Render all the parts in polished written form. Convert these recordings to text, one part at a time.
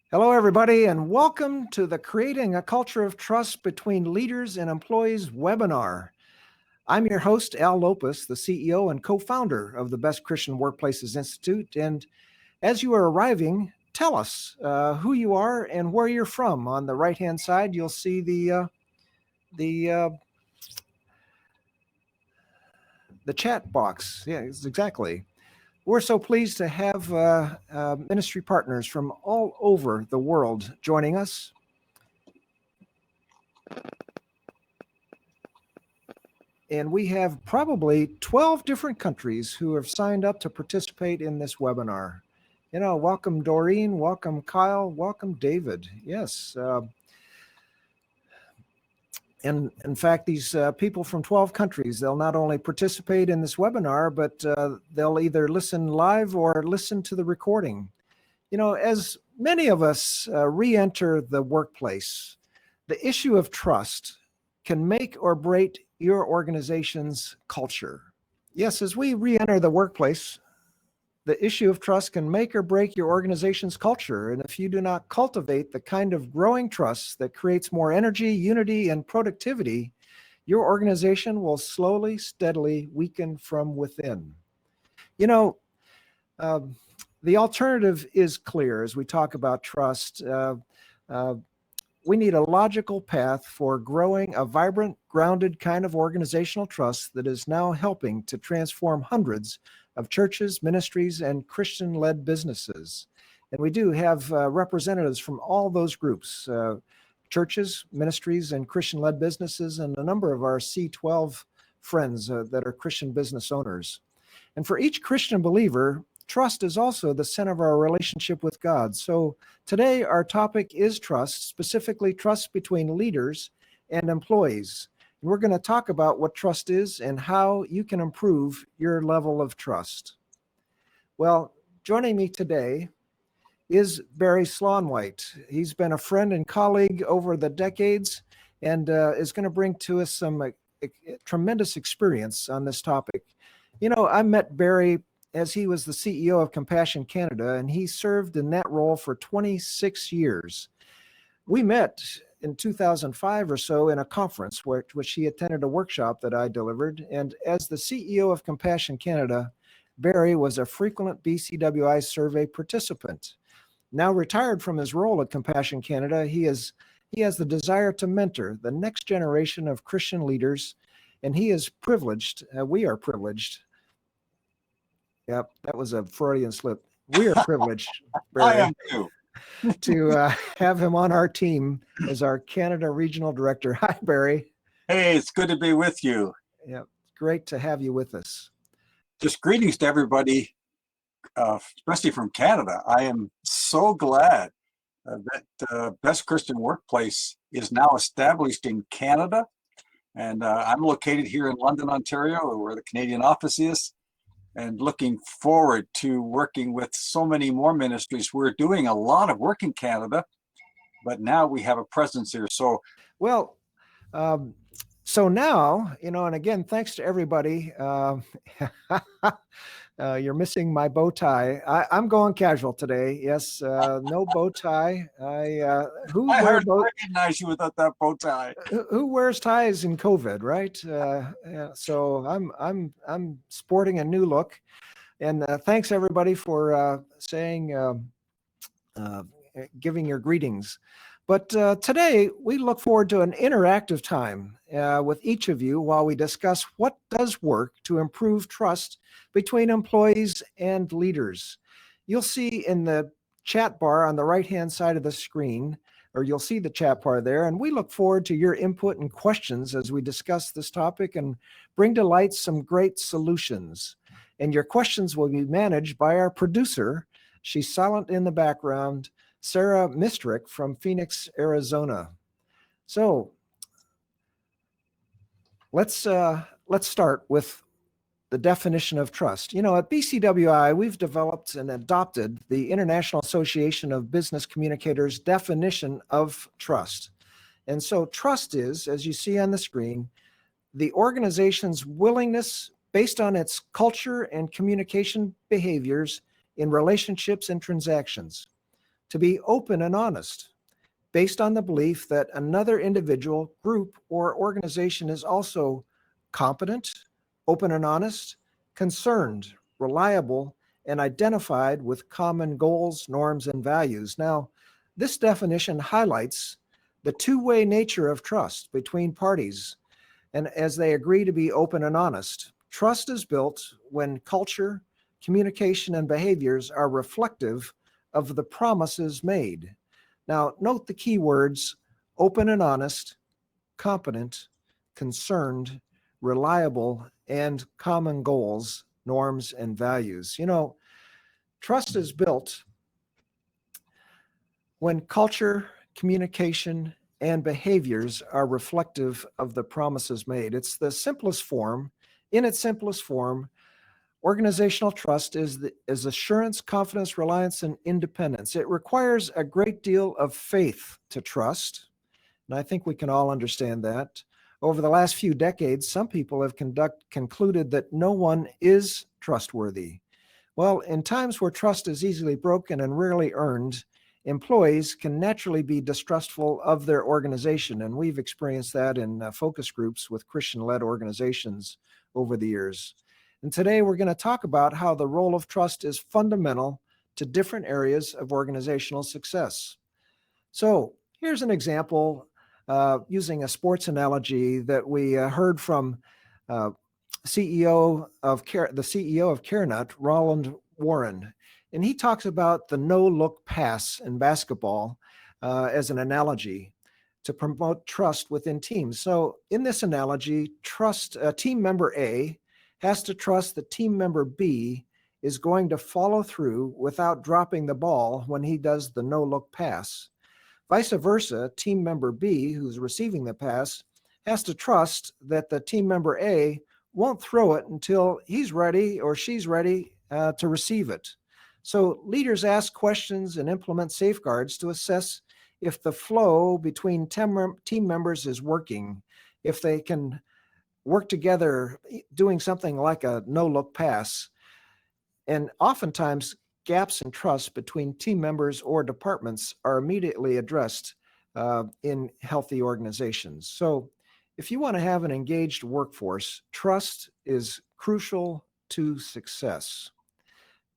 Hello, everybody, and welcome to the Creating a Culture of Trust Between Leaders and Employees webinar. I'm your host, Al Lopez, the CEO and co-founder of the Best Christian Workplaces Institute. And as you are arriving, tell us who you are and where you're from. On the right-hand side, you'll see the chat box. Yeah, exactly. We're so pleased to have ministry partners from all over the world joining us. And we have probably 12 different countries who have signed up to participate in this webinar. Welcome Doreen, welcome Kyle, welcome David. Yes. And in fact, these people from 12 countries, they'll not only participate in this webinar, but they'll either listen live or listen to the recording. As many of us re-enter the workplace, the issue of trust can make or break your organization's culture. Yes, as we re-enter the workplace, the issue of trust can make or break your organization's culture. And if you do not cultivate the kind of growing trust that creates more energy, unity, and productivity, your organization will slowly, steadily weaken from within. The alternative is clear as we talk about trust. We need a logical path for growing a vibrant, grounded kind of organizational trust that is now helping to transform hundreds of churches, ministries, and Christian-led businesses. And we do have representatives from all those groups, churches, ministries, and Christian-led businesses, and a number of our C12 friends that are Christian business owners. And for each Christian believer, trust is also the center of our relationship with God. So today our topic is trust, specifically trust between leaders and employees. And we're going to talk about what trust is and how you can improve your level of trust. Well, joining me today is Barry Slaunwhite. He's been a friend and colleague over the decades and is going to bring to us some tremendous experience on this topic. I met Barry as he was the CEO of Compassion Canada, and he served in that role for 26 years. We met in 2005 or so in a conference which he attended a workshop that I delivered. And as the CEO of Compassion Canada, Barry was a frequent BCWI'S survey participant. Now retired from his role at Compassion Canada, he has the desire to mentor the next generation of Christian leaders, and he is privileged, we are privileged. Yep, that was a Freudian slip. We are privileged, Barry, I am too. to have him on our team as our Canada Regional Director. Hi, Barry. Hey, it's good to be with you. Yeah, great to have you with us. Just greetings to everybody, especially from Canada. I am so glad that Best Christian Workplace is now established in Canada. And I'm located here in London, Ontario, where the Canadian office is. And looking forward to working with so many more ministries. We're doing a lot of work in Canada, but now we have a presence here. So, well, so now, and again, thanks to everybody. You're missing my bow tie. I'm going casual today. Yes, no bow tie. I recognize you without that bow tie. Who wears ties in COVID, right? Yeah, so I'm sporting a new look, and thanks everybody for giving your greetings. But today we look forward to an interactive time with each of you while we discuss what does work to improve trust between employees and leaders. You'll see in the chat bar on the right-hand side of the screen, or you'll see the chat bar there, and we look forward to your input and questions as we discuss this topic and bring to light some great solutions. And your questions will be managed by our producer. She's silent in the background, Sarah Mistrick from Phoenix, Arizona. So let's start with the definition of trust. At BCWI, we've developed and adopted the International Association of Business Communicators definition of trust. And so trust is, as you see on the screen, the organization's willingness based on its culture and communication behaviors in relationships and transactions to be open and honest, based on the belief that another individual, group, or organization is also competent, open and honest, concerned, reliable, and identified with common goals, norms, and values. Now, this definition highlights the two-way nature of trust between parties, and as they agree to be open and honest. Trust is built when culture, communication, and behaviors are reflective of the promises made. Now, note the key words: open and honest, competent, concerned, reliable, and common goals, norms, and values. Trust is built when culture, communication, and behaviors are reflective of the promises made. It's the simplest form. In its simplest form, organizational trust is assurance, confidence, reliance, and independence. It requires a great deal of faith to trust, and I think we can all understand that. Over the last few decades, some people have concluded that no one is trustworthy. Well, in times where trust is easily broken and rarely earned, employees can naturally be distrustful of their organization, and we've experienced that in focus groups with Christian-led organizations over the years. And today we're going to talk about how the role of trust is fundamental to different areas of organizational success. So here's an example using a sports analogy that we heard from the CEO of CareNut, Roland Warren. And he talks about the no-look pass in basketball as an analogy to promote trust within teams. So in this analogy, team member A has to trust that team member B is going to follow through without dropping the ball when he does the no-look pass. Vice versa, team member B, who's receiving the pass, has to trust that the team member A won't throw it until he's ready or she's ready to receive it. So leaders ask questions and implement safeguards to assess if the flow between team members is working, if they can work together doing something like a no-look pass. And oftentimes, gaps in trust between team members or departments are immediately addressed in healthy organizations. So if you want to have an engaged workforce, trust is crucial to success.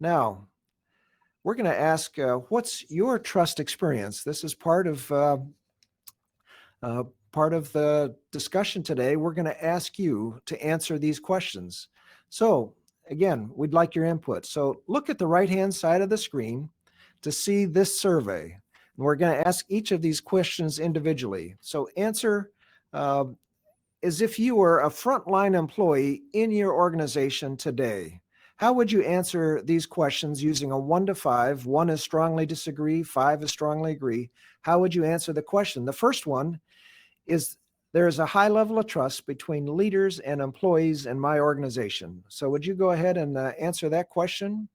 Now, we're going to ask, what's your trust experience? This is part of the discussion today. We're going to ask you to answer these questions. So again, we'd like your input. So look at the right-hand side of the screen to see this survey. And we're going to ask each of these questions individually. So answer as if you were a frontline employee in your organization today. How would you answer these questions using a 1 to 5? 1 is strongly disagree, 5 is strongly agree. How would you answer the question? The first one is, there is a high level of trust between leaders and employees in my organization. So would you go ahead and answer that question?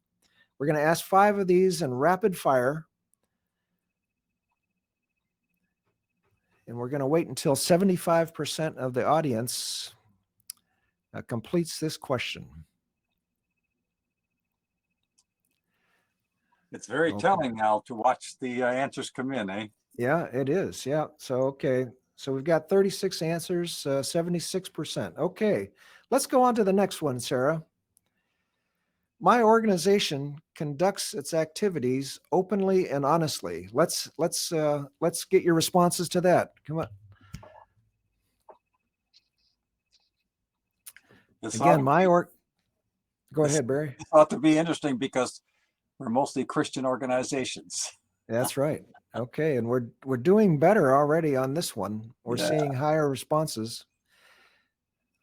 We're going to ask 5 of these in rapid fire. And we're going to wait until 75% of the audience completes this question. It's very telling now to watch the answers come in, eh? Yeah, it is. Yeah. So, okay. So we've got 36 answers, 76%. Okay. Let's go on to the next one, Sarah. My organization conducts its activities openly and honestly. Let's get your responses to that. Come on. Again, go ahead, Barry. This ought to be interesting because we're mostly Christian organizations. That's right. Okay, and we're doing better already on this one. We're seeing higher responses.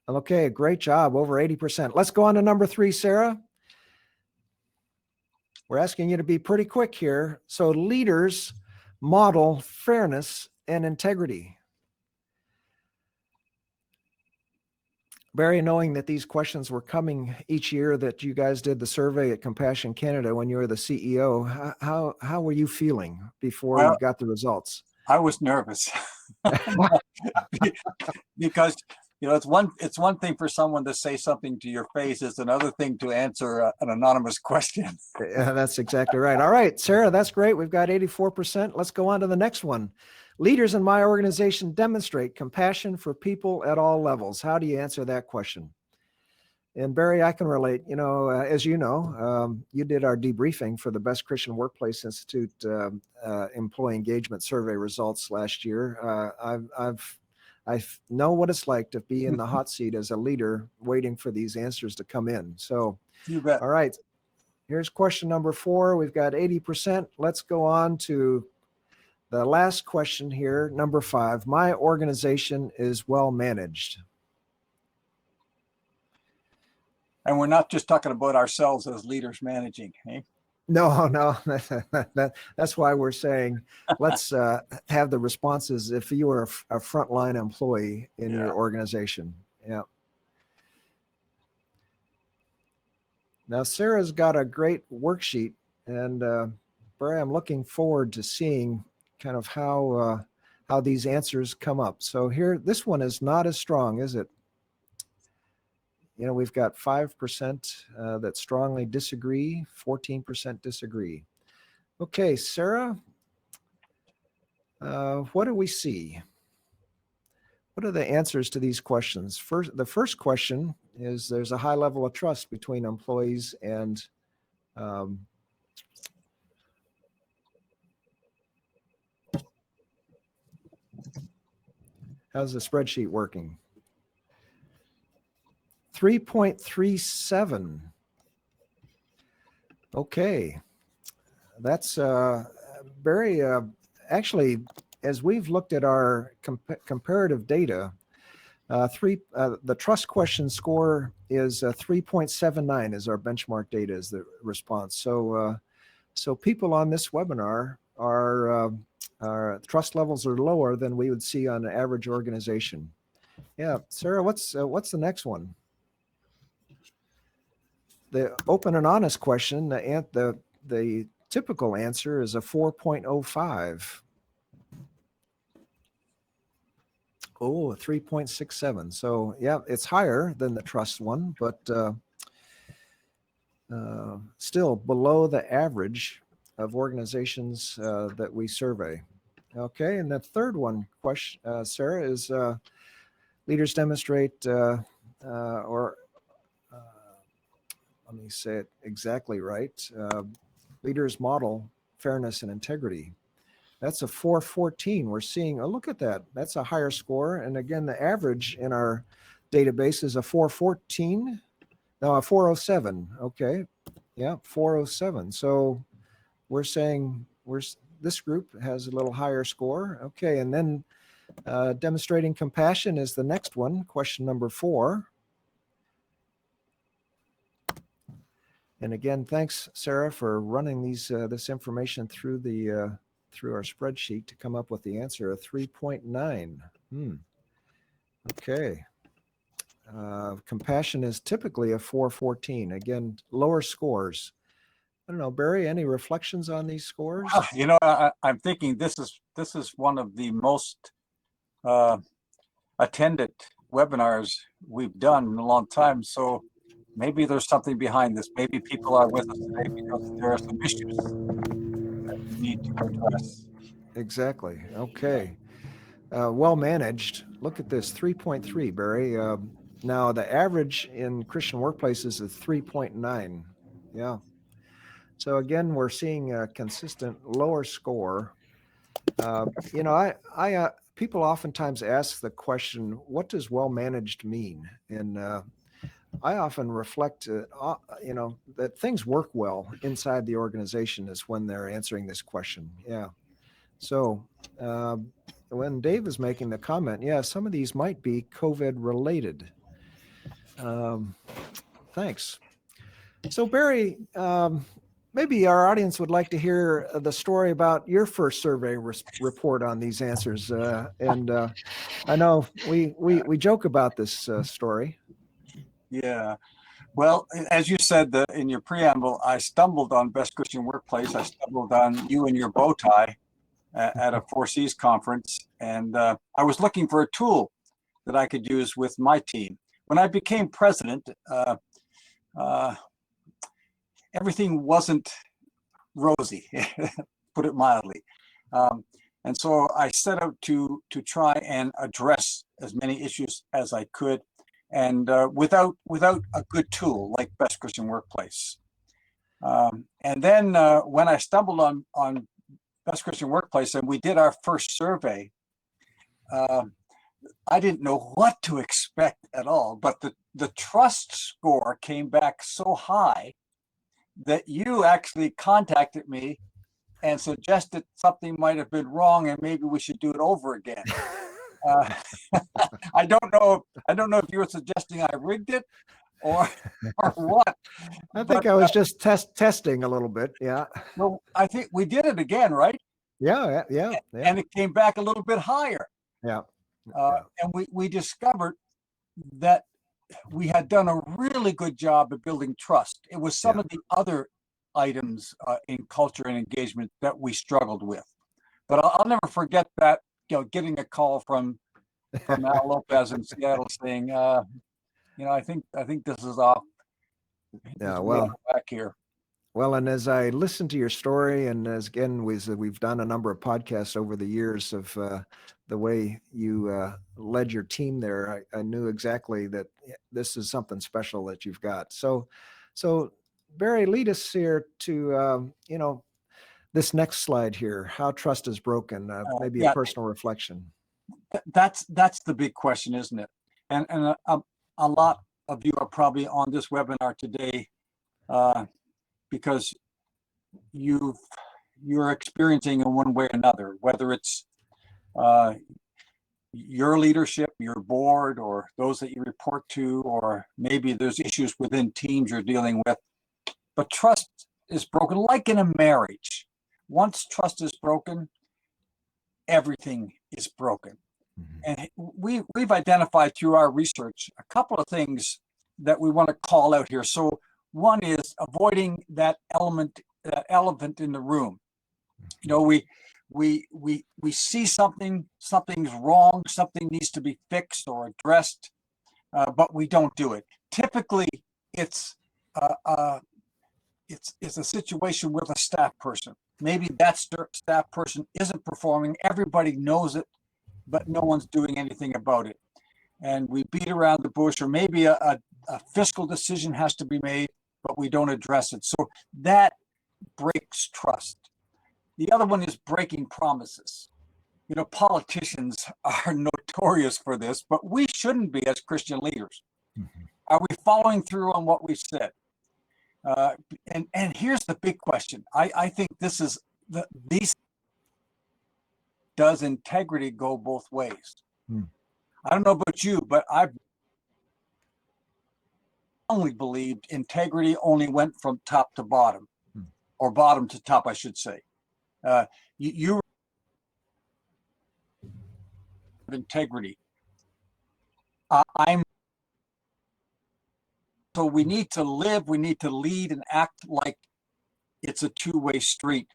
Okay, great job, over 80%. Let's go on to number 3, Sarah. We're asking you to be pretty quick here. So leaders model fairness and integrity. Barry, knowing that these questions were coming each year that you guys did the survey at Compassion Canada when you were the CEO, how were you feeling before you got the results? I was nervous because You know, it's one thing for someone to say something to your face. It's another thing to answer an anonymous question. Yeah, that's exactly right. All right, Sarah, that's great. We've got 84%. Let's go on to the next one. Leaders in my organization demonstrate compassion for people at all levels. How do you answer that question? And Barry, I can relate. You know, as you know, you did our debriefing for the Best Christian Workplace Institute employee engagement survey results last year. I know what it's like to be in the hot seat as a leader, waiting for these answers to come in. So, You bet. all right, here's question number 4. We've got 80%. Let's go on to the last question here, number 5. My organization is well managed. And we're not just talking about ourselves as leaders managing. Eh? No, that's why we're saying let's have the responses if you are a frontline employee in your organization. Yeah. Now, Sarah's got a great worksheet, and Barry, I'm looking forward to seeing kind of how these answers come up. So here, this one is not as strong, is it? You know, we've got 5% that strongly disagree, 14% disagree. Okay, Sarah, what do we see? What are the answers to these questions? The first question is there's a high level of trust between employees and how's the spreadsheet working? 3.37. Okay, that's very actually, as we've looked at our comparative data, the trust question score is 3.79 is our benchmark data as the response. So so people on this webinar are trust levels are lower than we would see on an average organization. Yeah, Sarah, what's the next one? The open and honest question, the typical answer is a 4.05. Oh, 3.67. So yeah, it's higher than the trust one, but still below the average of organizations that we survey. Okay, and the third one question, Sarah, is leaders demonstrate let me say it exactly right. Leaders model fairness and integrity. That's a 414. We're seeing, oh, look at that. That's a higher score. And again, the average in our database is a 414. No, a 407. Okay. Yeah, 407. So we're saying this group has a little higher score. Okay. And then demonstrating compassion is the next one, question number 4. And again, thanks, Sarah, for running this information through through our spreadsheet to come up with the answer of 3.9. Okay. Compassion is typically a 414. Again, lower scores. I don't know, Barry, any reflections on these scores? You know, I'm thinking this is one of the most attended webinars we've done in a long time. So maybe there's something behind this. Maybe people are with us today because there are some issues that we need to address. Exactly. Okay. Well managed. Look at this, 3.3, Barry. Now, the average in Christian workplaces is 3.9. Yeah. So again, we're seeing a consistent lower score. You know, people oftentimes ask the question, what does well managed mean? And I often reflect, you know, that things work well inside the organization is when they're answering this question. Yeah. So when Dave is making the comment, yeah, some of these might be COVID related. Thanks. So Barry, maybe our audience would like to hear the story about your first survey report on these answers. And I know we joke about this story. Yeah. Well, as you said in your preamble, I stumbled on Best Christian Workplace. I stumbled on you and your bow tie at a 4Cs conference. And I was looking for a tool that I could use with my team. When I became president, everything wasn't rosy, put it mildly. And so I set out to try and address as many issues as I could, and without a good tool like Best Christian Workplace. And then when I stumbled on Best Christian Workplace and we did our first survey, I didn't know what to expect at all, but the trust score came back so high that you actually contacted me and suggested something might have been wrong and maybe we should do it over again. I don't know if you were suggesting I rigged it or what. I think I was just testing a little bit. Yeah. Well, I think we did it again, right? Yeah. And it came back a little bit higher. Yeah. And we discovered that we had done a really good job of building trust. It was some of the other items in culture and engagement that we struggled with. But I'll never forget that, getting a call from Al Lopez in Seattle saying, I think this is off. Yeah, well, back here. Well, and as I listened to your story, and as again, we've done a number of podcasts over the years of the way you led your team there, I knew exactly that this is something special that you've got. So Barry, lead us here to this next slide here. How trust is broken. Maybe a personal reflection. That's the big question, isn't it? And a lot of you are probably on this webinar today because you're experiencing in one way or another, whether it's your leadership, your board, or those that you report to, or maybe there's issues within teams you're dealing with. But trust is broken, like in a marriage. Once trust is broken, everything is broken. And we've identified through our research a couple of things that we want to call out here. So one is avoiding that elephant in the room. We see something's wrong, something needs to be fixed or addressed, but we don't do it. Typically, it's a situation with a staff person. Maybe that staff person isn't performing. Everybody knows it, but no one's doing anything about it. And we beat around the bush, or maybe a fiscal decision has to be made, but we don't address it. So that breaks trust. The other one is breaking promises. Politicians are notorious for this, but we shouldn't be as Christian leaders. Are we following through on what we've said? And here's the big question. I think this is does integrity go both ways? I don't know about you, but I've only believed integrity only went from top to bottom, or bottom to top, I should say. You integrity. So we need to live, we need to lead and act like it's a two-way street.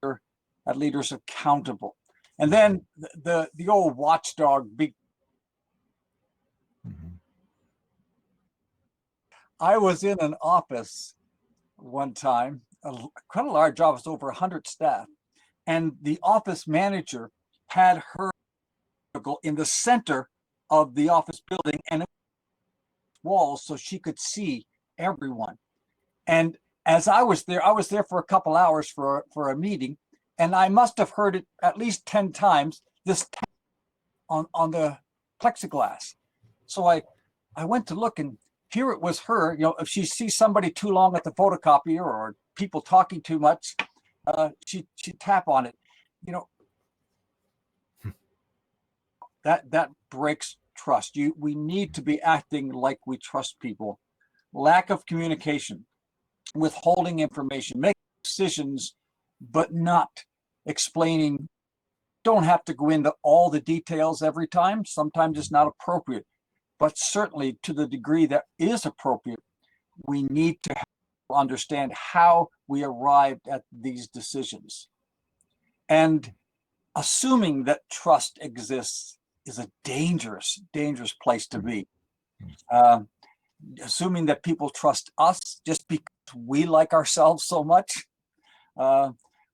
That leaders accountable. And then the old watchdog. I was in an office one time, quite a large office, over 100 staff, and the office manager had her in the center of the office building and walls so she could see everyone. And as I was there for a couple hours for a meeting, and I must have heard it at least 10 times, this on the plexiglass. So I went to look, and here it was her. If she sees somebody too long at the photocopier or people talking too much, she'd tap on it. That breaks trust. We need to be acting like we trust people. Lack of communication, withholding information, making decisions, but not explaining. Don't have to go into all the details every time. Sometimes it's not appropriate, but certainly to the degree that is appropriate, we need to understand how we arrived at these decisions. And assuming that trust exists is a dangerous, dangerous place to be. Assuming that people trust us just because we like ourselves so much.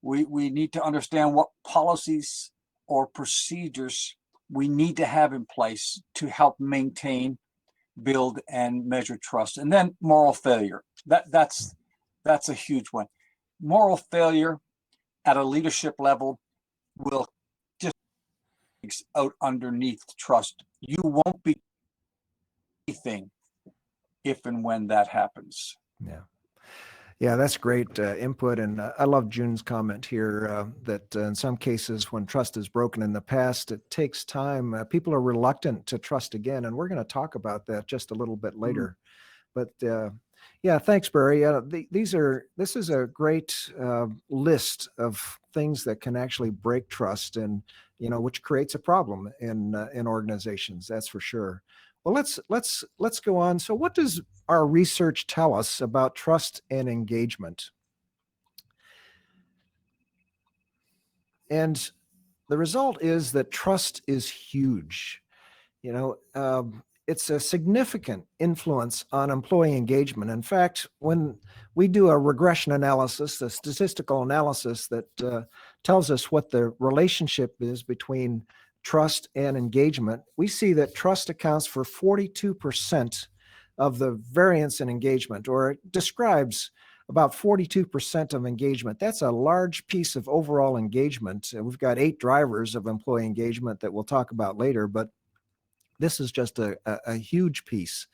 We need to understand what policies or procedures we need to have in place to help maintain, build, and measure trust. And then moral failure. That's a huge one. Moral failure at a leadership level will just out underneath trust. You won't be anything if and when that happens. Yeah. Yeah, that's great input. And I love June's comment here that in some cases when trust is broken in the past, it takes time. People are reluctant to trust again. And we're going to talk about that just a little bit later. But yeah, thanks, Barry. This is a great list of things that can actually break trust and, which creates a problem in organizations. That's for sure. Well, let's go on. So what does our research tell us about trust and engagement? And the result is that trust is huge. It's a significant influence on employee engagement. In fact, when we do a regression analysis, a statistical analysis that tells us what the relationship is between trust and engagement, we see that trust accounts for 42% of the variance in engagement, or it describes about 42% of engagement. That's a large piece of overall engagement. We've got 8 drivers of employee engagement that we'll talk about later, but this is just a huge piece.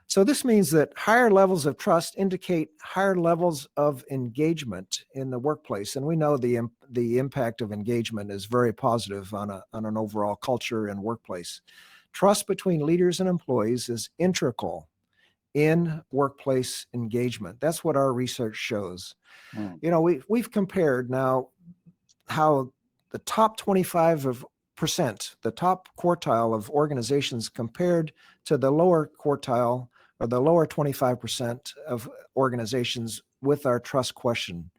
So this means that higher levels of trust indicate higher levels of engagement in the workplace. And we know the impact of engagement is very positive on an overall culture and workplace. Trust between leaders and employees is integral in workplace engagement. That's what our research shows. We've compared now how the top 25%, the top quartile of organizations compared to the lower quartile or the lower 25% of organizations with our trust question.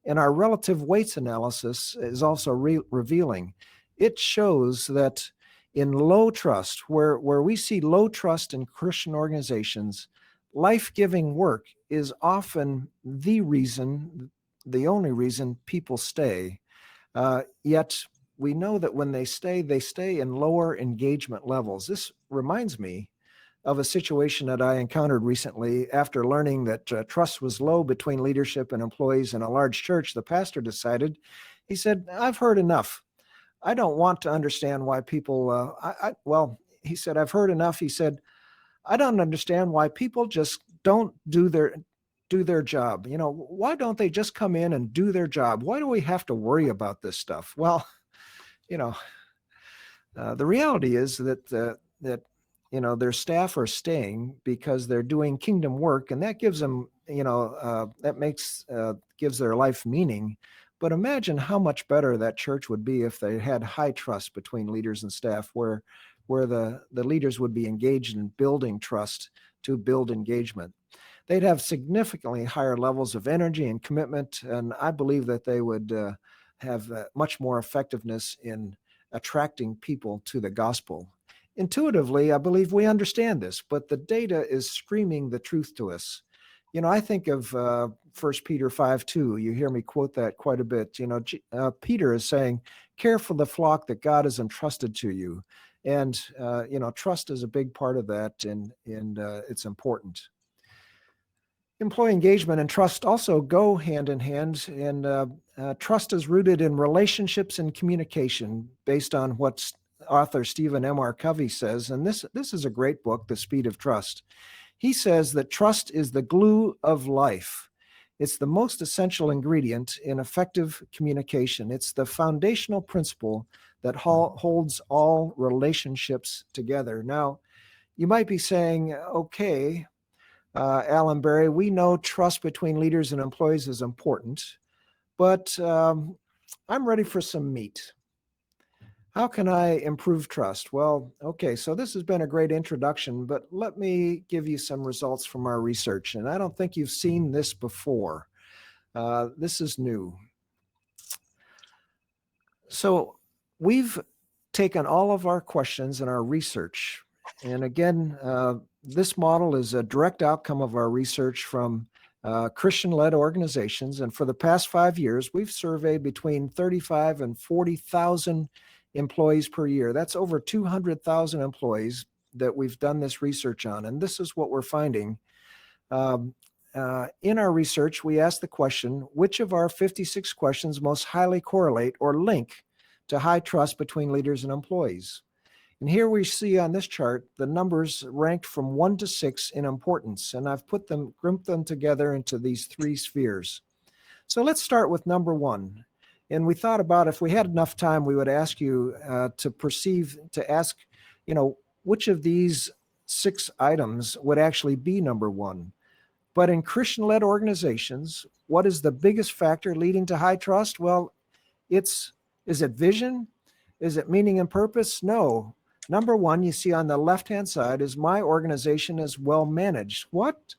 And our relative weights analysis is also revealing. It shows that in low trust, where we see low trust in Christian organizations, life-giving work is often the only reason people stay. Yet we know that when they stay in lower engagement levels. This reminds me of a situation that I encountered recently after learning that trust was low between leadership and employees in a large church. The pastor decided, he said, I've heard enough. I don't want to understand why people, he said, I've heard enough. He said, I don't understand why people just don't do their job. Why don't they just come in and do their job? Why do we have to worry about this stuff? Well, the reality is that their staff are staying because they're doing kingdom work, and that gives them, gives their life meaning. But imagine how much better that church would be if they had high trust between leaders and staff, where the leaders would be engaged in building trust to build engagement. They'd have significantly higher levels of energy and commitment, and I believe that they would have much more effectiveness in attracting people to the gospel. Intuitively, I believe we understand this, but the data is screaming the truth to us. I think of 1 Peter 5:2. You hear me quote that quite a bit. Peter is saying, care for the flock that God has entrusted to you. And, trust is a big part of that, and it's important. Employee engagement and trust also go hand in hand, and trust is rooted in relationships and communication based on what author Stephen M.R. Covey says, and this is a great book, The Speed of Trust. He says that trust is the glue of life. It's the most essential ingredient in effective communication. It's the foundational principle that holds all relationships together. Now, you might be saying, okay, Alan Barry, we know trust between leaders and employees is important, but I'm ready for some meat. How can I improve trust? Well, okay, so this has been a great introduction, but let me give you some results from our research. And I don't think you've seen this before. This is new. So we've taken all of our questions and our research. And again, this model is a direct outcome of our research from Christian-led organizations. And for the past 5 years, we've surveyed between 35 and 40,000 employees per year. That's over 200,000 employees that we've done this research on. And this is what we're finding. In our research, we asked the question, which of our 56 questions most highly correlate or link to high trust between leaders and employees? And here we see on this chart the numbers ranked from 1 to 6 in importance, and I've grouped them together into these 3 spheres. So let's start with number 1. And we thought about, if we had enough time, we would ask you to ask, which of these 6 items would actually be number 1. But in Christian-led organizations, what is the biggest factor leading to high trust? Well, is it vision? Is it meaning and purpose? No. Number 1, you see on the left-hand side, is my organization is well managed. What?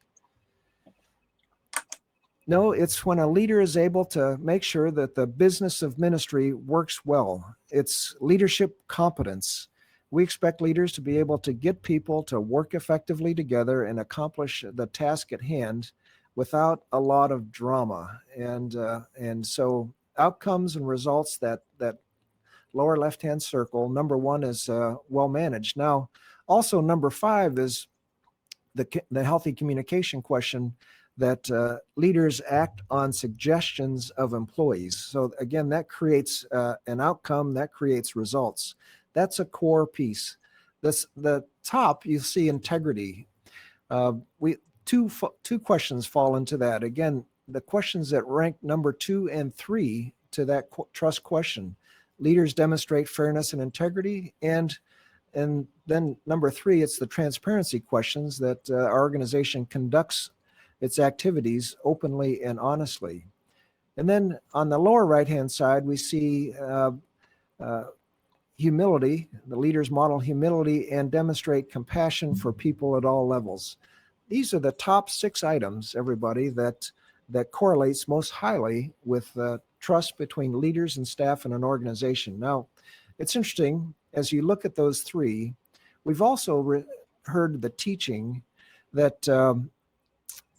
No, it's when a leader is able to make sure that the business of ministry works well. It's leadership competence. We expect leaders to be able to get people to work effectively together and accomplish the task at hand without a lot of drama. And so outcomes and results, that lower left-hand circle, number 1 is well managed. Now, also number 5 is the healthy communication question, that leaders act on suggestions of employees. So again, that creates an outcome, that creates results. That's a core piece. The top, you see integrity. Two questions fall into that. Again, the questions that rank number 2 and 3 to that trust question. Leaders demonstrate fairness and integrity, and then number 3, it's the transparency questions that our organization conducts its activities openly and honestly. And then on the lower right-hand side, we see humility. The leaders model humility and demonstrate compassion for people at all levels. These are the top 6 items, everybody, that correlates most highly with trust between leaders and staff in an organization. Now, it's interesting, as you look at those 3, we've also heard the teaching that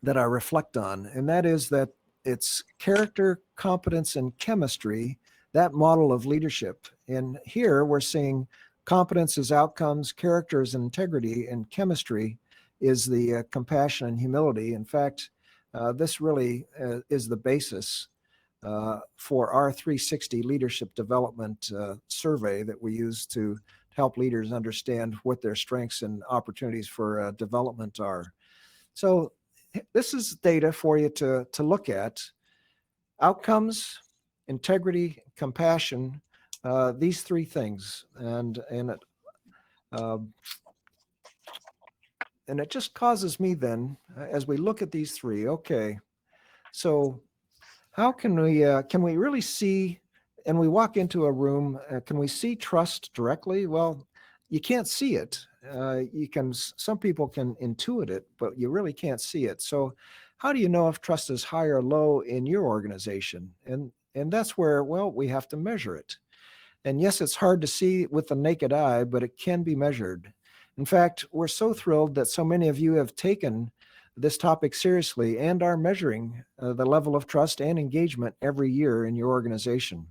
I reflect on, and that is that it's character, competence, and chemistry, that model of leadership. And here we're seeing competence is outcomes, character is integrity, and chemistry is the compassion and humility. In fact, this really is the basis for our 360 leadership development survey that we use to help leaders understand what their strengths and opportunities for development are. So this is data for you to look at. Outcomes, integrity, compassion, these 3 things. And it just causes me then, as we look at these 3, okay, so how can we really see, and we walk into a room, can we see trust directly? Well, you can't see it. Some people can intuit it, but you really can't see it. So how do you know if trust is high or low in your organization? And that's where, well, we have to measure it. And yes, it's hard to see with the naked eye, but it can be measured. In fact, we're so thrilled that so many of you have taken this topic seriously and are measuring the level of trust and engagement every year in your organization.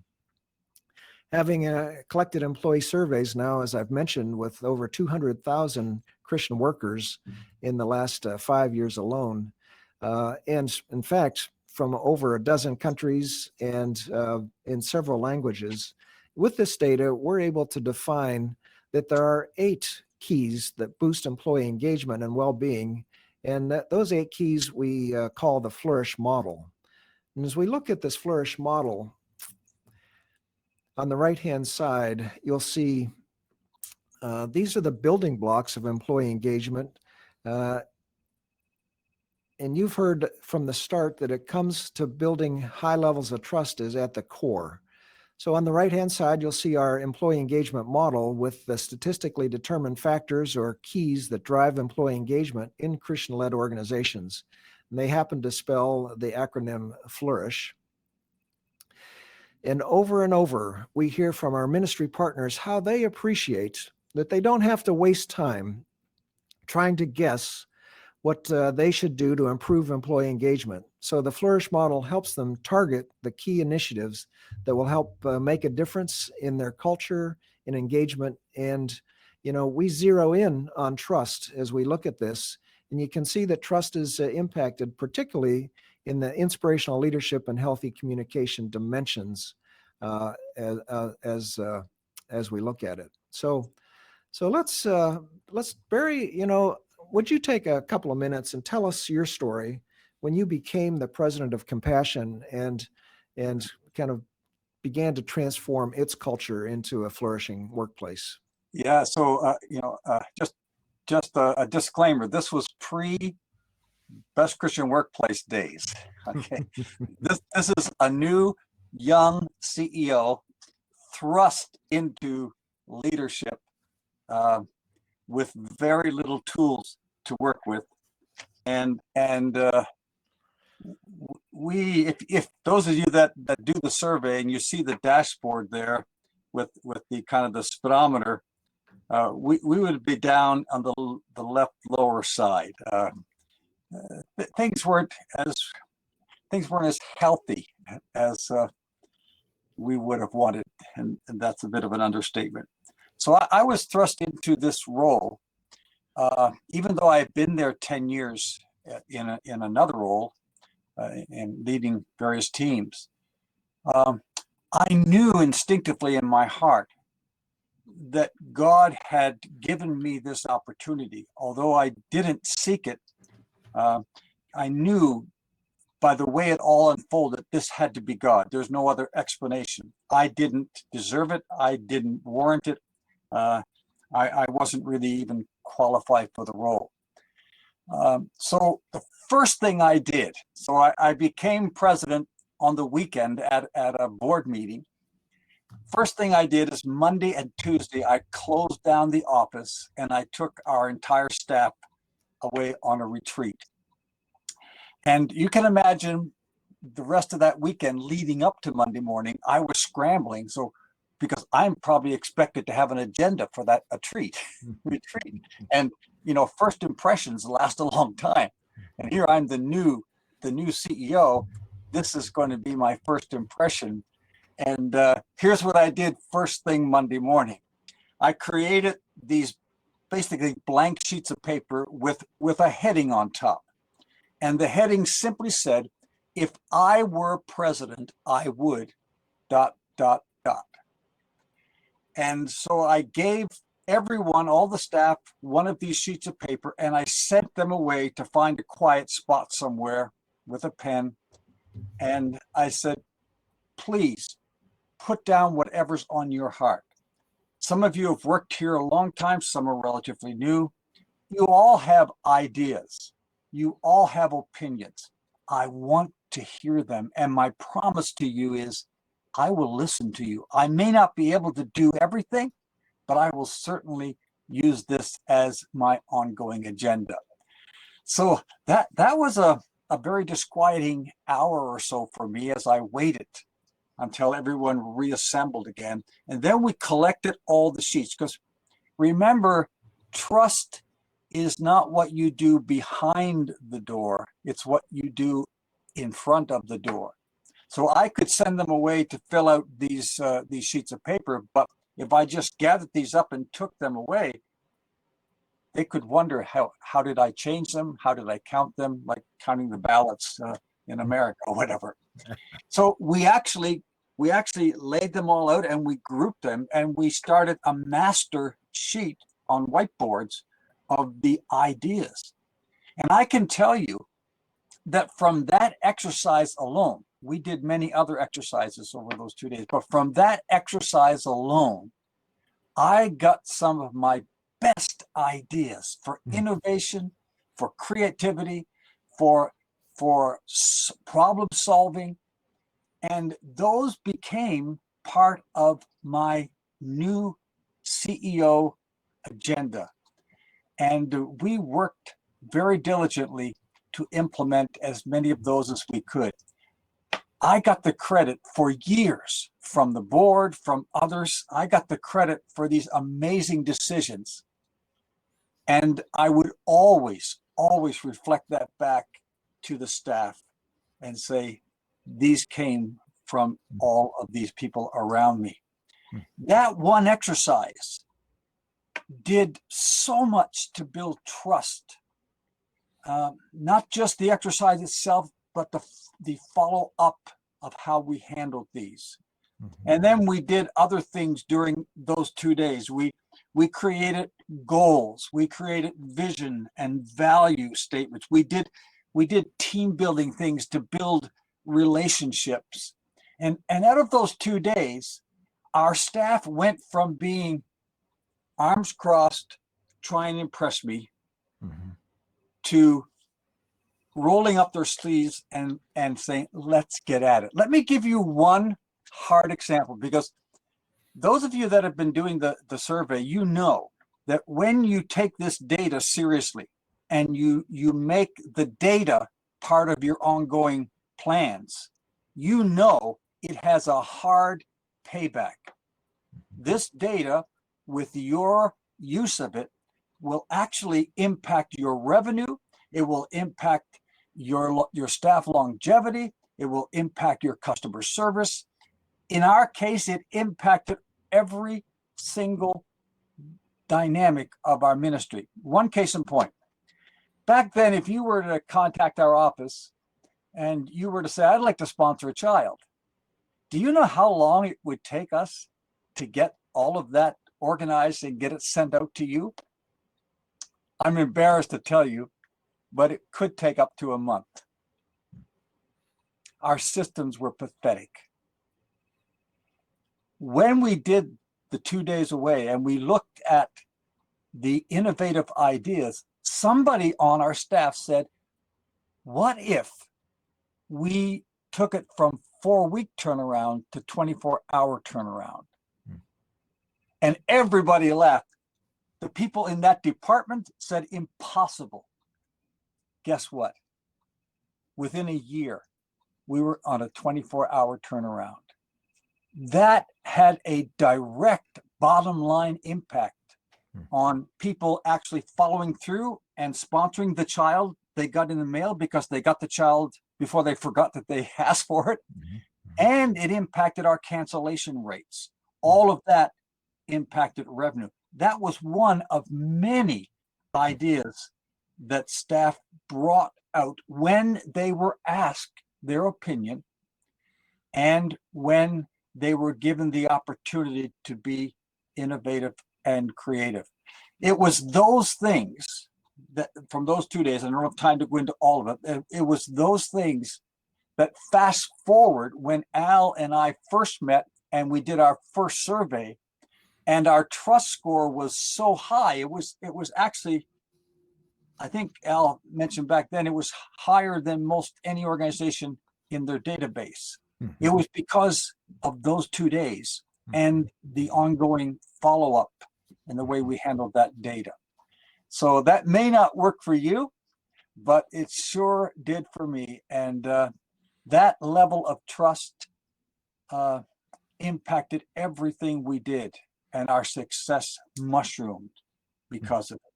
Having collected employee surveys now, as I've mentioned, with over 200,000 Christian workers in the last 5 years alone, and in fact, from over a dozen countries and in several languages, with this data, we're able to define that there are 8 keys that boost employee engagement and well-being, and that those 8 keys we call the FLOURISH model. And as we look at this FLOURISH model, on the right-hand side, you'll see these are the building blocks of employee engagement. And you've heard from the start that it comes to building high levels of trust is at the core. So on the right-hand side, you'll see our employee engagement model with the statistically determined factors or keys that drive employee engagement in Christian-led organizations. And they happen to spell the acronym FLOURISH. And over, we hear from our ministry partners how they appreciate that they don't have to waste time trying to guess what they should do to improve employee engagement. So the Flourish model helps them target the key initiatives that will help make a difference in their culture, in engagement. And, we zero in on trust as we look at this. And you can see that trust is impacted particularly in the inspirational leadership and healthy communication dimensions as we look at it. So let's Barry, would you take a couple of minutes and tell us your story when you became the president of Compassion and kind of began to transform its culture into a flourishing workplace? Yeah. So, just a disclaimer. This was Best Christian Workplace days. Okay. This is a new young CEO thrust into leadership with very little tools to work with. And if those of you that do the survey and you see the dashboard there with the kind of the speedometer, we would be down on the left lower side. Things weren't as healthy as we would have wanted, and that's a bit of an understatement. So I was thrust into this role, even though I had been there 10 years in another role, and leading various teams. I knew instinctively in my heart that God had given me this opportunity. Although I didn't seek it, I knew by the way it all unfolded, this had to be God. There's no other explanation. I didn't deserve it. I didn't warrant it. I wasn't really even qualified for the role. So the first thing I did, I became president on the weekend at a board meeting. First thing I did is Monday and Tuesday, I closed down the office and I took our entire staff away on a retreat. And you can imagine the rest of that weekend leading up to Monday morning, I was scrambling. So because I'm probably expected to have an agenda for that retreat. And first impressions last a long time. And here I'm the new CEO. This is going to be my first impression. And here's what I did first thing Monday morning. I created these basically blank sheets of paper with a heading on top. And the heading simply said, if I were president, I would ... And so I gave everyone, all the staff, one of these sheets of paper, and I sent them away to find a quiet spot somewhere with a pen. And I said, please put down whatever's on your heart. Some of you have worked here a long time. Some are relatively new. You all have ideas. You all have opinions. I want to hear them. And my promise to you is I will listen to you. I may not be able to do everything, but I will certainly use this as my ongoing agenda. So that was a very disquieting hour or so for me as I waited until everyone reassembled again. And then we collected all the sheets, because remember, trust is not what you do behind the door. It's what you do in front of the door. So I could send them away to fill out these sheets of paper, but if I just gathered these up and took them away, they could wonder how did I change them? How did I count them? Like counting the ballots in America or whatever. So we actually laid them all out and we grouped them and we started a master sheet on whiteboards of the ideas. And I can tell you that from that exercise alone, we did many other exercises over those 2 days, but from that exercise alone, I got some of my best ideas for innovation, for creativity, for problem solving. And those became part of my new CEO agenda. And we worked very diligently to implement as many of those as we could. I got the credit for years from the board, from others. I got the credit for these amazing decisions. And I would always, always reflect that back to the staff and say, these came from all of these people around me. That one exercise did so much to build trust. Not just the exercise itself, but the follow-up of how we handled these. And then we did other things during those 2 days. We created goals. We created vision and value statements. We did team building things to build relationships. And out of those 2 days, our staff went from being arms crossed, trying to impress me, to rolling up their sleeves and saying, let's get at it. Let me give you one hard example, because those of you that have been doing the survey, you know that when you take this data seriously and you make the data part of your ongoing plans, you know it has a hard payback. This data, with your use of it, will actually impact your revenue. It will impact your staff longevity. It will impact your customer service. In our case, it impacted every single dynamic of our ministry. One case in point. Back then, if you were to contact our office and you were to say, I'd like to sponsor a child, do you know how long it would take us to get all of that organized and get it sent out to you? I'm embarrassed to tell you, but it could take up to a month. Our systems were pathetic. When we did the 2 days away and we looked at the innovative ideas, somebody on our staff said, what if we took it from 4-week turnaround to 24-hour turnaround? And everybody laughed. The people in that department said, impossible. Guess what? Within a year, we were on a 24-hour turnaround. That had a direct bottom line impact on people actually following through and sponsoring the child they got in the mail, because they got the child before they forgot that they asked for it. And it impacted our cancellation rates. All of that impacted revenue. That was one of many ideas that staff brought out when they were asked their opinion and when they were given the opportunity to be innovative and creative. It was those things that from those 2 days, I don't have time to go into all of it. It was those things that fast forward when Al and I first met and we did our first survey, and our trust score was so high. It was actually, I think Al mentioned back then, it was higher than most any organization in their database. It was because of those 2 days and the ongoing follow-up and the way we handled that data. So that may not work for you, but it sure did for me. And that level of trust impacted everything we did, and our success mushroomed because of it.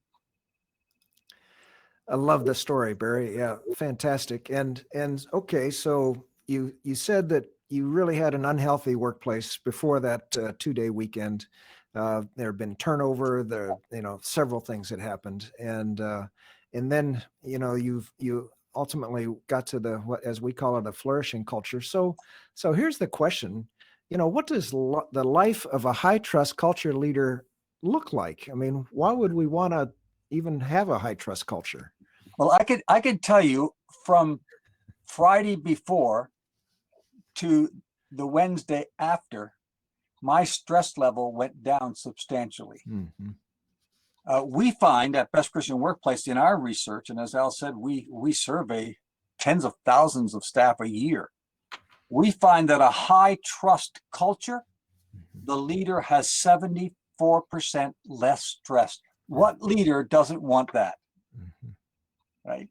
I love the story, Barry. Yeah, fantastic. And okay, so you said that you really had an unhealthy workplace before that 2-day weekend. There had been turnover. Several things had happened, and then you ultimately got to what, as we call it, a flourishing culture. So here's the question: what does the life of a high trust culture leader look like? I mean, why would we want to even have a high trust culture? Well, I could tell you from Friday before to the Wednesday after, my stress level went down substantially. We find at Best Christian Workplace in our research, and as Al said, we survey tens of thousands of staff a year. We find that a high trust culture, the leader has 74% less stress. What leader doesn't want that? Right?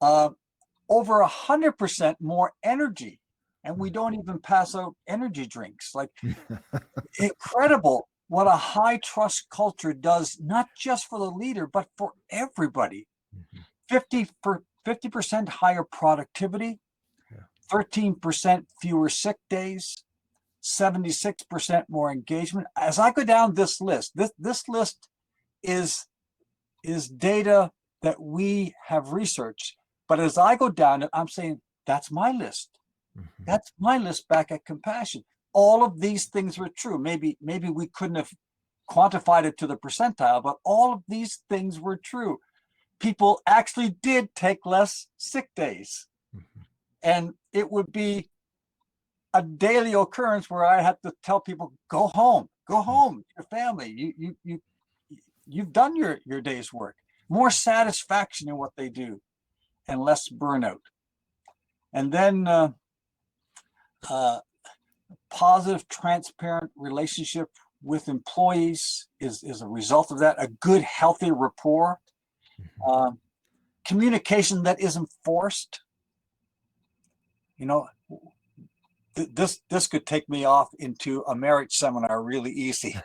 Over 100% more energy and we don't even pass out energy drinks. Like, incredible what a high trust culture does, not just for the leader, but for everybody. 50% higher productivity, 13% fewer sick days, 76% more engagement. As I go down this list, this list is data that we have researched. But as I go down it, I'm saying, that's my list. That's my list back at Compassion. All of these things were true. Maybe we couldn't have quantified it to the percentile, but all of these things were true. People actually did take less sick days. And it would be a daily occurrence where I had to tell people, go home, your family. You've done your day's work. More satisfaction in what they do and less burnout. And then positive, transparent relationship with employees is a result of that. A good, healthy rapport. Communication that isn't forced. You know, this could take me off into a marriage seminar really easy.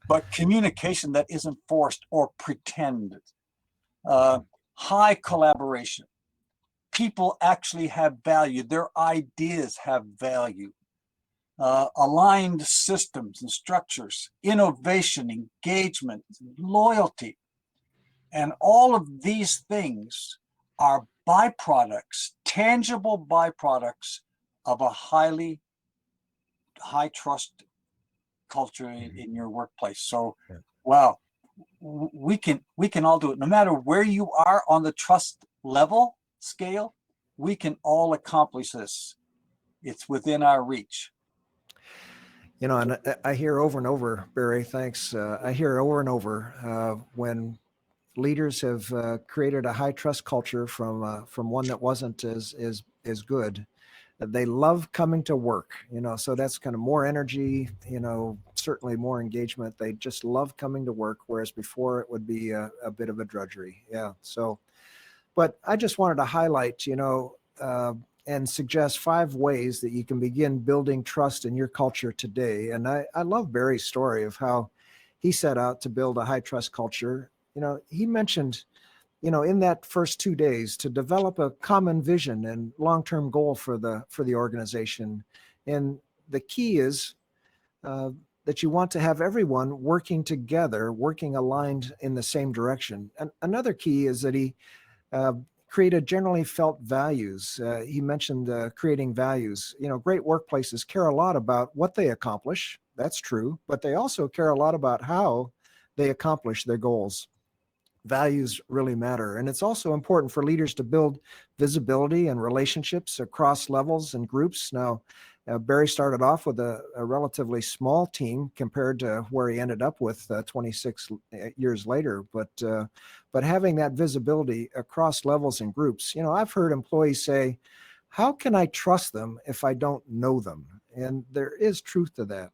But communication that isn't forced or pretended. High collaboration. People actually have value. Their ideas have value. Aligned systems and structures, innovation, engagement, loyalty. And all of these things are byproducts, tangible byproducts of a high trust culture in your workplace. So, wow, we can all do it. No matter where you are on the trust level scale, we can all accomplish this. It's within our reach. You know, and I hear over and over, Barry, thanks. I hear over and over when leaders have created a high trust culture from one that wasn't as good. They love coming to work, you know, so that's kind of more energy, you know, certainly more engagement. They just love coming to work, whereas before it would be a bit of a drudgery. Yeah. So, but I just wanted to highlight, you know, and suggest 5 ways that you can begin building trust in your culture today. And I love Barry's story of how he set out to build a high trust culture. You know, he mentioned, you know, in that first 2 days to develop a common vision and long-term goal for the organization. And the key is that you want to have everyone working together, working aligned in the same direction. And another key is that he created generally felt values. He mentioned creating values. You know, great workplaces care a lot about what they accomplish. That's true, but they also care a lot about how they accomplish their goals. Values really matter. And it's also important for leaders to build visibility and relationships across levels and groups. Now, Barry started off with a relatively small team compared to where he ended up with 26 years later. But having that visibility across levels and groups, you know, I've heard employees say, how can I trust them if I don't know them? And there is truth to that.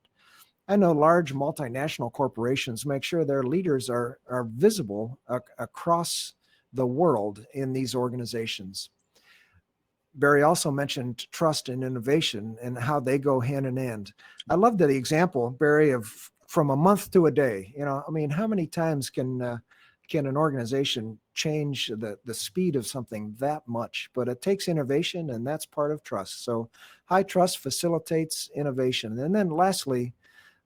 I know large multinational corporations make sure their leaders are visible across the world in these organizations. Barry also mentioned trust and innovation and how they go hand in hand. I love the example, Barry, of from a month to a day. You know, I mean, how many times can an organization change the speed of something that much? But it takes innovation, and that's part of trust. So high trust facilitates innovation. And then lastly,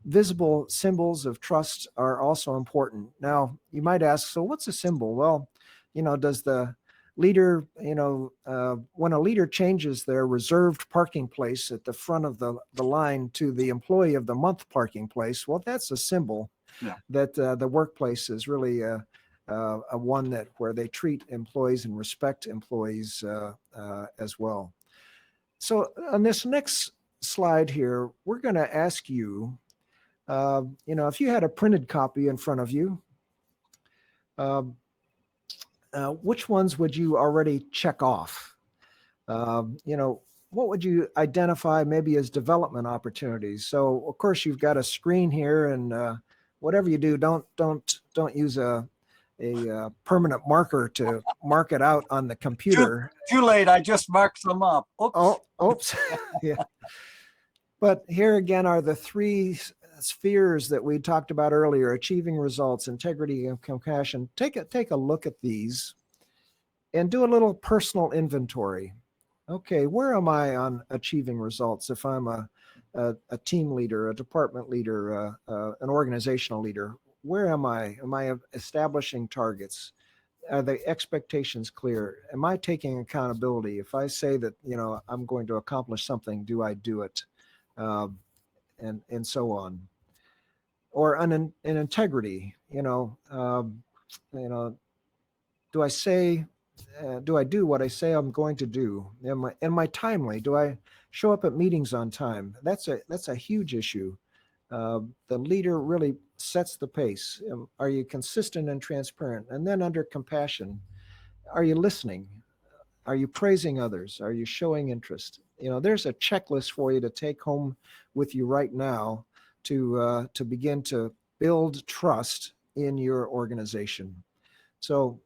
visible symbols of trust are also important. Now, you might ask, so what's a symbol? Well, you know, does the leader, you know, when a leader changes their reserved parking place at the front of the line to the employee of the month parking place, well, that's a symbol that the workplace is really a one that where they treat employees and respect employees as well. So on this next slide here, we're going to ask you, you know, if you had a printed copy in front of you, which ones would you already check off? You know, what would you identify maybe as development opportunities? So, of course, you've got a screen here, and whatever you do, don't use a permanent marker to mark it out on the computer. Too late. I just marked some up. Oops. Oh, oops. Yeah. But here again are the three spheres that we talked about earlier: achieving results, integrity, and compassion. Take a look at these and do a little personal inventory. Okay, where am I on achieving results? If I'm a team leader, a department leader, an organizational leader, where am I? Am I establishing targets? Are the expectations clear? Am I taking accountability? If I say that, I'm going to accomplish something, do I do it? And so on. Or in integrity, do I say, do I do what I say I'm going to do? Am I timely? Do I show up at meetings on time? That's a huge issue. The leader really sets the pace. Are you consistent and transparent? And then under compassion, are you listening? Are you praising others? Are you showing interest? There's a checklist for you to take home with you right now to begin to build trust in your organization. So,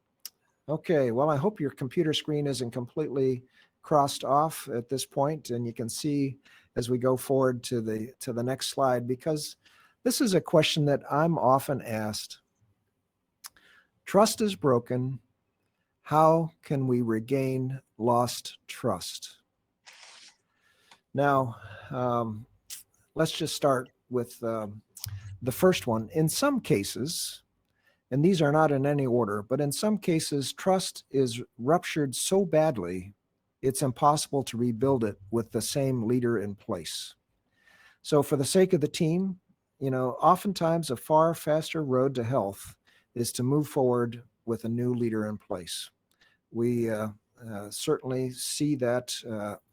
okay, well, I hope your computer screen isn't completely crossed off at this point, and you can see as we go forward to the next slide, because this is a question that I'm often asked. Trust is broken. How can we regain lost trust? Now, let's just start with the first one. In some cases, and these are not in any order, but in some cases, trust is ruptured so badly, it's impossible to rebuild it with the same leader in place. So for the sake of the team, oftentimes a far faster road to health is to move forward with a new leader in place. We certainly see that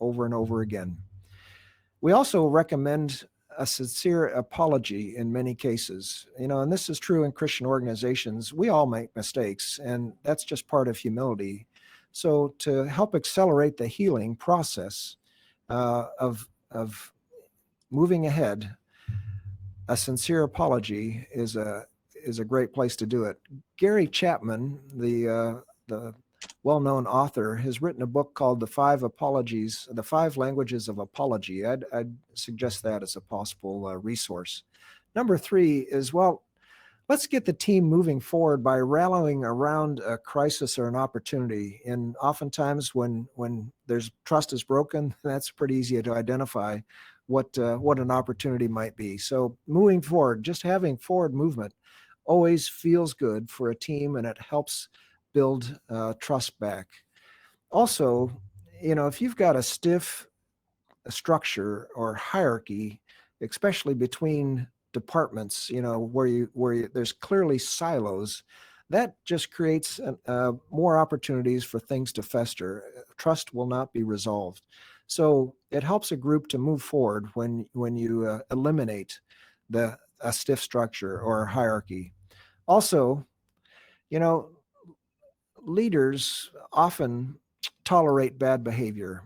over and over again. We also recommend a sincere apology in many cases, and this is true in Christian organizations. We all make mistakes, and that's just part of humility. So to help accelerate the healing process of moving ahead, a sincere apology is a great place to do it. Gary Chapman, the well-known author, has written a book called The Five Languages of Apology. I'd suggest that as a possible resource. Number 3 is, let's get the team moving forward by rallying around a crisis or an opportunity. And oftentimes when there's trust is broken, that's pretty easy to identify what an opportunity might be. So moving forward, just having forward movement always feels good for a team, and it helps build trust back. Also, if you've got a stiff structure or hierarchy, especially between departments, where there's clearly silos, that just creates more opportunities for things to fester. Trust will not be resolved. So it helps a group to move forward when you eliminate a stiff structure or hierarchy. Also, leaders often tolerate bad behavior.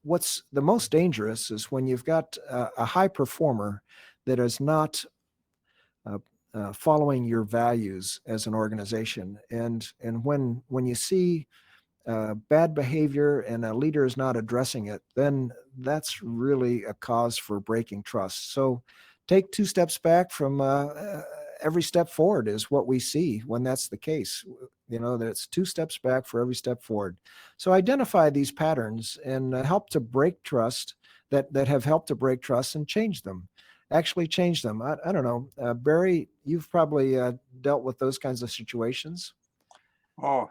What's the most dangerous is when you've got a high performer that is not following your values as an organization. And when you see bad behavior and a leader is not addressing it, then that's really a cause for breaking trust. So take 2 steps back from every step forward is what we see when that's the case. That's 2 steps back for every step forward. So identify these patterns and help to break trust that have helped to break trust and change them. Actually change them. I don't know. Barry, you've probably dealt with those kinds of situations. Oh,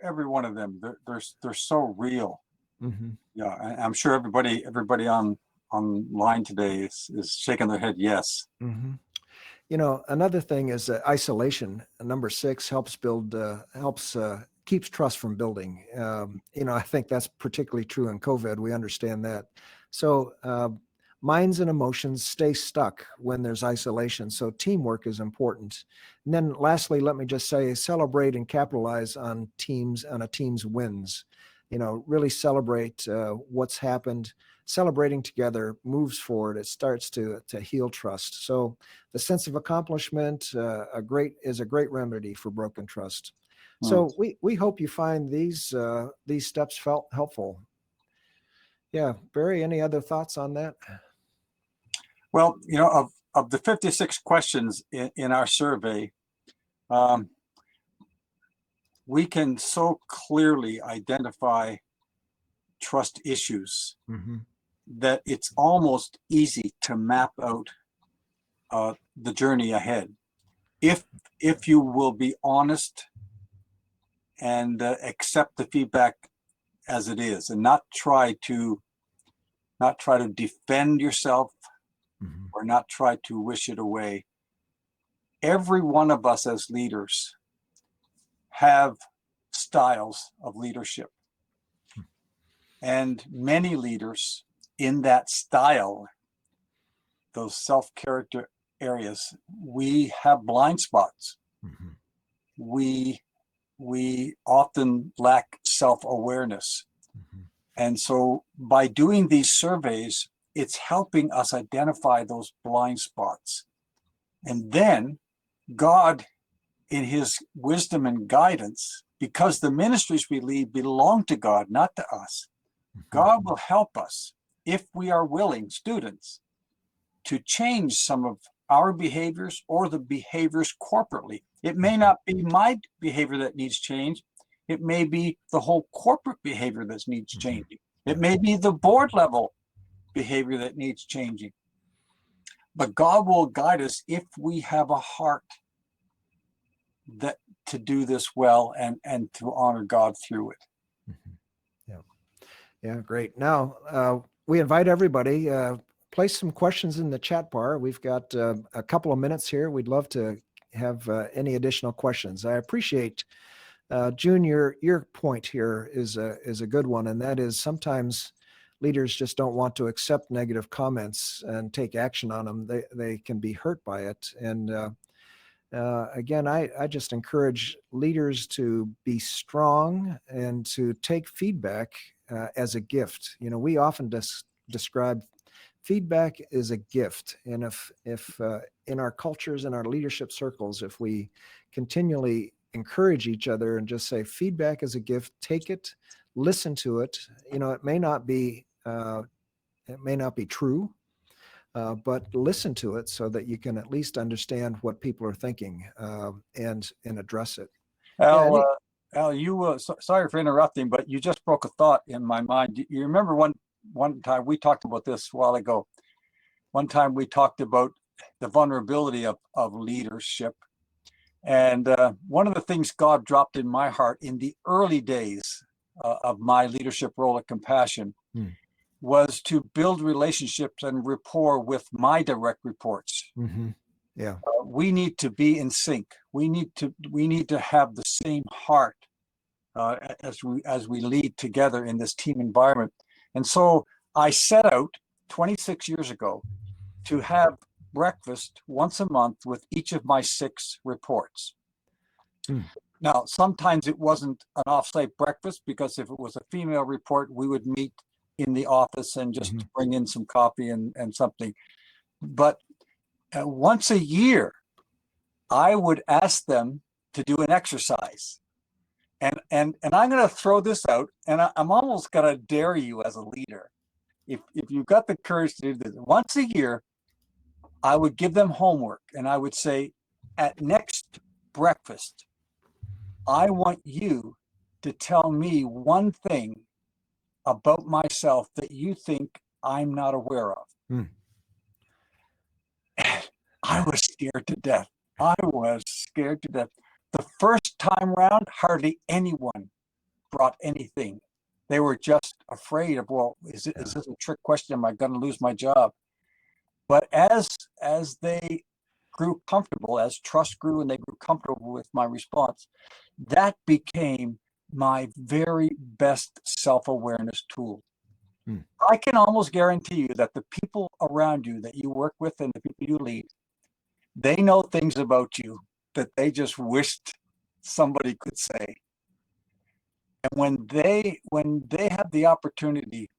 every one of them. They're so real. Mm-hmm. Yeah, I'm sure everybody online today is shaking their head yes. Mm-hmm. Another thing is isolation. Number 6 keeps trust from building. I think that's particularly true in COVID. We understand that. So minds and emotions stay stuck when there's isolation. So teamwork is important. And then lastly, let me just say, celebrate and capitalize on a team's wins. Really celebrate what's happened. celebrating together moves forward. It starts to heal trust. So the sense of accomplishment is a great remedy for broken trust. So we hope you find these steps felt helpful. Yeah, Barry, any other thoughts on that? Well, of the 56 questions in our survey, we can so clearly identify trust issues that it's almost easy to map out the journey ahead. If you will be honest and accept the feedback as it is, and not try to defend yourself or not try to wish it away. Every one of us as leaders have styles of leadership, and many leaders in that style, those self-character areas, we have blind spots. We often lack self-awareness. And so by doing these surveys, it's helping us identify those blind spots. And then God, in his wisdom and guidance, because the ministries we lead belong to God, not to us, God will help us, if we are willing, students, to change some of our behaviors or the behaviors corporately. It may not be my behavior that needs change. It may be the whole corporate behavior that needs changing. It may be the board level behavior that needs changing. But God will guide us if we have a heart that to do this well and to honor God through it. Yeah, great. Now, we invite everybody, place some questions in the chat bar. We've got a couple of minutes here. We'd love to have any additional questions. I appreciate, June, your point here is a good one, and that is sometimes leaders just don't want to accept negative comments and take action on them. They can be hurt by it. And again, I just encourage leaders to be strong and to take feedback as a gift. We often describe feedback as a gift. And if in our cultures, in our leadership circles, if we continually encourage each other and just say feedback is a gift, take it, listen to it. It may not be true, but listen to it so that you can at least understand what people are thinking and address it. Al, you sorry for interrupting, but you just broke a thought in my mind. You remember one time we talked about this a while ago. One time we talked about the vulnerability of leadership. And one of the things God dropped in my heart in the early days of my leadership role at Compassion was to build relationships and rapport with my direct reports. Yeah. We need to be in sync. We need to have the same heart as we lead together in this team environment. And so I set out 26 years ago to have breakfast once a month with each of my 6 reports. Now, sometimes it wasn't an off-site breakfast, because if it was a female report, we would meet in the office and just bring in some coffee and something. But once a year, I would ask them to do an exercise. And I'm going to throw this out, and I'm almost going to dare you as a leader. If you've got the courage to do this, once a year, I would give them homework, and I would say, at next breakfast, I want you to tell me one thing about myself that you think I'm not aware of. I was scared to death. The first time round, hardly anyone brought anything. They were just afraid of, well, is this a trick question? Am I going to lose my job? But as they grew comfortable, as trust grew and they grew comfortable with my response, that became my very best self-awareness tool. I can almost guarantee you that the people around you that you work with and the people you lead, they know things about you that they just wished somebody could say. And when they have the opportunity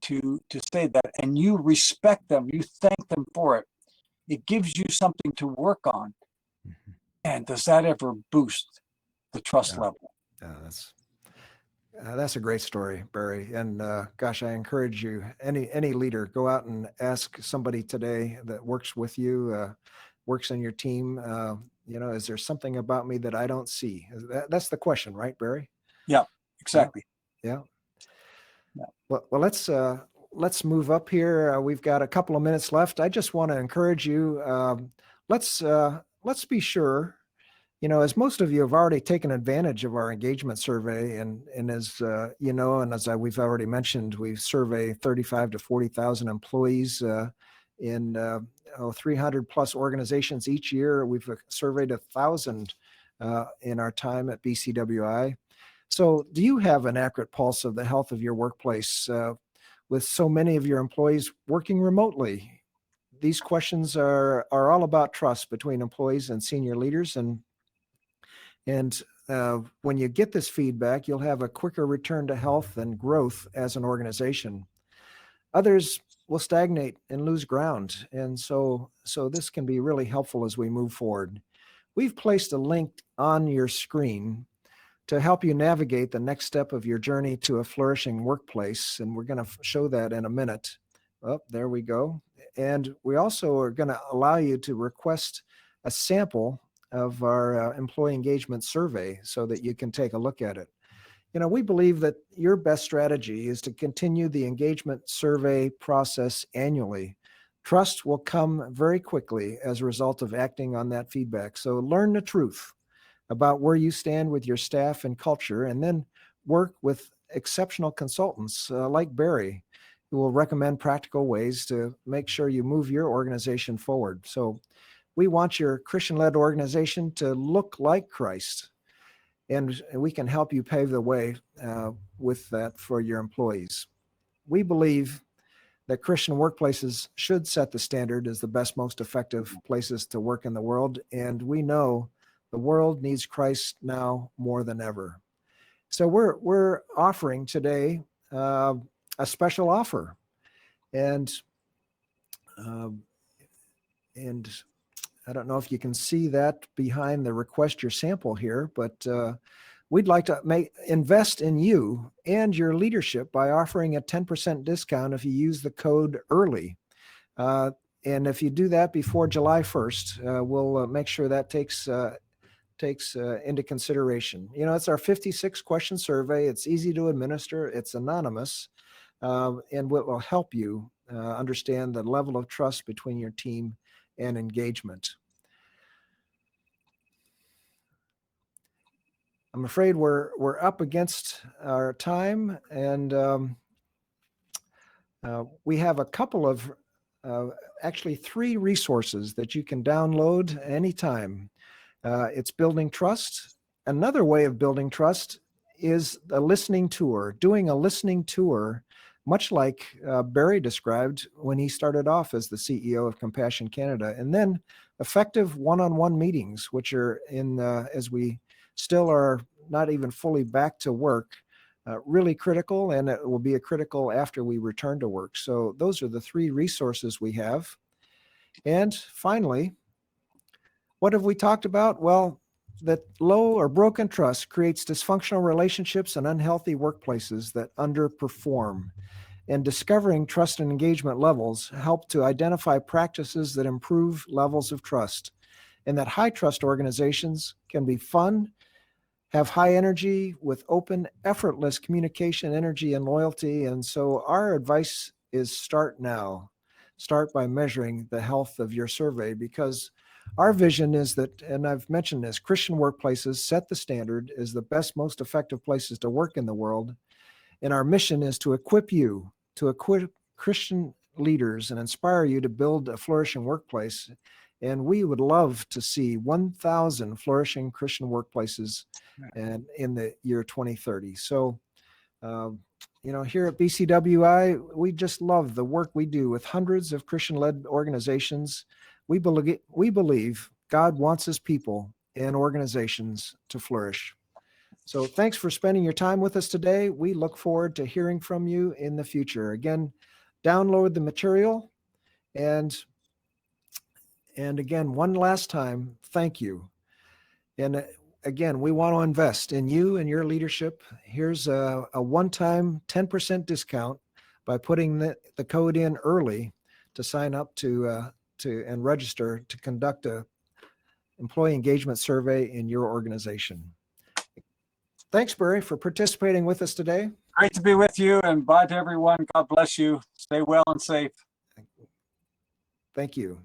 to say that, and you respect them, you thank them for it, it gives you something to work on. And does that ever boost the trust level? That's a great story, Barry. And gosh, I encourage you, any leader, go out and ask somebody today that works with you, works in your team. Is there something about me that I don't see? That's the question, right, Barry? Yeah, exactly. Yeah. Well, let's move up here. We've got a couple of minutes left. I just want to encourage you. Let's be sure. As most of you have already taken advantage of our engagement survey, and as and as we've already mentioned, we survey 35 to 40,000 employees in 300 plus organizations each year. We've surveyed 1,000 in our time at BCWI. So do you have an accurate pulse of the health of your workplace with so many of your employees working remotely? These questions are all about trust between employees and senior leaders. And when you get this feedback, you'll have a quicker return to health and growth as an organization. Others will stagnate and lose ground. And so this can be really helpful as we move forward. We've placed a link on your screen to help you navigate the next step of your journey to a flourishing workplace. And we're going to show that in a minute. Oh, there we go. And we also are going to allow you to request a sample of our employee engagement survey so that you can take a look at it. We believe that your best strategy is to continue the engagement survey process annually. Trust will come very quickly as a result of acting on that feedback. So learn the truth about where you stand with your staff and culture, and then work with exceptional consultants like Barry, who will recommend practical ways to make sure you move your organization forward. So we want your Christian-led organization to look like Christ, and we can help you pave the way with that for your employees. We believe that Christian workplaces should set the standard as the best, most effective places to work in the world, and we know the world needs Christ now more than ever. So we're offering today a special offer, and I don't know if you can see that behind the request your sample here, but we'd like to invest in you and your leadership by offering a 10% discount if you use the code EARLY. And if you do that before July 1st, we'll make sure that takes into consideration. It's our 56 question survey. It's easy to administer. It's anonymous, and it will help you understand the level of trust between your team and engagement. I'm afraid we're up against our time, and we have a couple of, actually 3 resources that you can download anytime. It's building trust. Another way of building trust is a listening tour, doing a listening tour, much like Barry described when he started off as the CEO of Compassion Canada, and then effective one-on-one meetings, which are as we still are not even fully back to work, really critical, and it will be critical after we return to work. So those are the 3 resources we have. And finally, what have we talked about? Well, that low or broken trust creates dysfunctional relationships and unhealthy workplaces that underperform. And discovering trust and engagement levels help to identify practices that improve levels of trust. And that high trust organizations can be fun, have high energy with open, effortless communication, energy, and loyalty. And so our advice is start now. Start by measuring the health of your survey, because our vision is that, and I've mentioned this, Christian workplaces set the standard as the best, most effective places to work in the world. And our mission is to equip you, to equip Christian leaders and inspire you to build a flourishing workplace. And we would love to see 1,000 flourishing Christian workplaces and in the year 2030. So, here at BCWI, we just love the work we do with hundreds of Christian-led organizations. We believe God wants his people and organizations to flourish. So thanks for spending your time with us today. We look forward to hearing from you in the future. Again, download the material. And again, one last time, thank you. And again, we want to invest in you and your leadership. Here's a one-time 10% discount by putting the code in early to sign up to and register to conduct a employee engagement survey in your organization. Thanks, Barry, for participating with us today. Great to be with you, and bye to everyone. God bless you. Stay well and safe. Thank you.